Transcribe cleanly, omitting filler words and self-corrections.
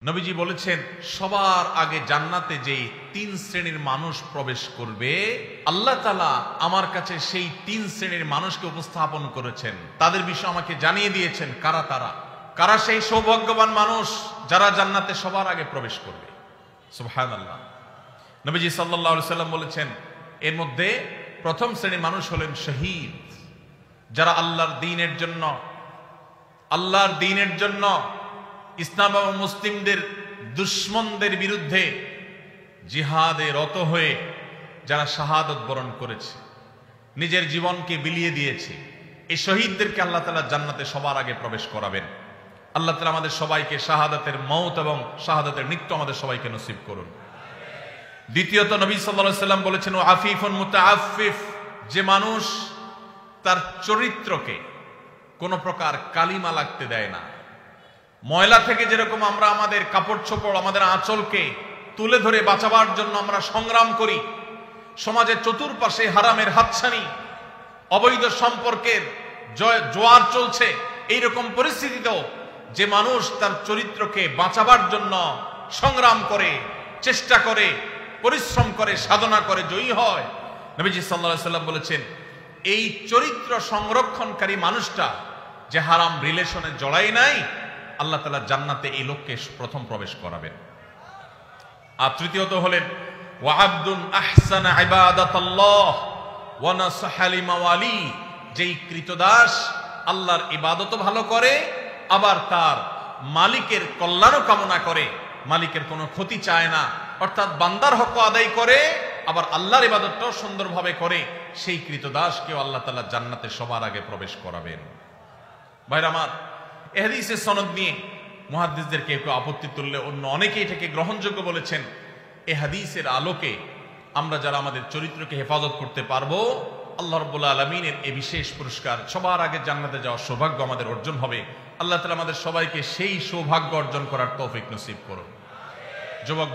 নবীজি বলেছেন সবার আগে জান্নাতে যেই 3 শ্রেণীর মানুষ প্রবেশ করবে আল্লাহ তাআলা আমার কাছে সেই 3 শ্রেণীর মানুষকে উপস্থাপন করেছেন, তাদের বিষয় আমাকে জানিয়ে দিয়েছেন কারা সেই সৌভাগ্যবান মানুষ যারা জান্নাতে সবার আগে প্রবেশ করবে। সুবহানাল্লাহ। নবীজি সাল্লাল্লাহু আলাইহি সাল্লাম বলেছেন এর মধ্যে প্রথম শ্রেণীর মানুষ হলেন শহীদ, যারা আল্লাহর দ্বীনের জন্য ইসলাম এবং মুসলিমদের দুশমনদের বিরুদ্ধে জিহাদে রত হয়ে যারা শাহাদত বরণ করেছে, নিজের জীবনকে বিলিয়ে দিয়েছে, এই শহীদদেরকে আল্লাহ তাআলা জান্নাতে সবার আগে প্রবেশ করাবেন। আল্লাহ তাআলা আমাদের সবাইকে শাহাদাতের মওত এবং শাহাদাতের মৃত্যু আমাদের সবাইকে নসিব করুন। দ্বিতীয়ত নবী সাল্লাল্লাহু আলাইহি সাল্লাম বলেছেন আফিফুন মুতাআফফিফ, যে মানুষ তার চরিত্রকে কোনো প্রকার কালিমা লাগতে দেয় না। ময়লা থেকে যেরকম আমরা আমাদের কাপড় চোপড় আমাদের আঁচলকে তুলে ধরে বাঁচাবার জন্য আমরা সংগ্রাম করি, সমাজের চতুর্পাশে হারামের হাতছানি, অবৈধ সম্পর্কের জোয়ার চলছে, এইরকম পরিস্থিতিতেও যে মানুষ তার চরিত্রকে বাঁচাবার জন্য সংগ্রাম করে, চেষ্টা করে, পরিশ্রম করে, সাধনা করে, জয়ী হয়, নবীজি সাল্লাল্লাহু আলাইহি সাল্লাম বলেছেন এই চরিত্র সংরক্ষণকারী মানুষটা যে হারাম রিলেশনে জড়াই নাই, আল্লাহ তাআলা জান্নাতে এই লোককে প্রথম প্রবেশ করাবেন। আর তৃতীয়ত হলেন ওয়া আবদুন আহসানা ইবাদাতাল্লাহ ওয়া নাসাহা লিমাওয়ালি, যেই কৃতদাস আল্লাহর ইবাদত ভালো করে আবার তার মালিকের কল্যাণ কামনা করে, মালিকের কোনো ক্ষতি চায় না, অর্থাৎ বান্দার হক আদায় করে আবার আল্লাহর ইবাদতটাও সুন্দরভাবে করে, সেই কৃতদাসকেও আল্লাহ তাআলা জান্নাতে সবার আগে প্রবেশ করাবেন। ভাইরা আমার, এই হাদিসের সনদ নিয়ে মুহাদ্দিসদের কেউ আপত্তি তুললে অন্য অনেকেই এটাকে গ্রহণযোগ্য বলেছেন। এই হাদিসের আলোকে আমরা যারা আমাদের চরিত্রকে হেফাজত করতে পারবো, আল্লাহ রাব্বুল আলামিনের এই বিশেষ পুরস্কার সবার আগে জান্নাতে যাওয়ার সৌভাগ্য আমাদের অর্জন হবে। আল্লাহ তাআলা আমাদের সবাইকে সেই সৌভাগ্য অর্জন করার তৌফিক নসিব করুন। যুবক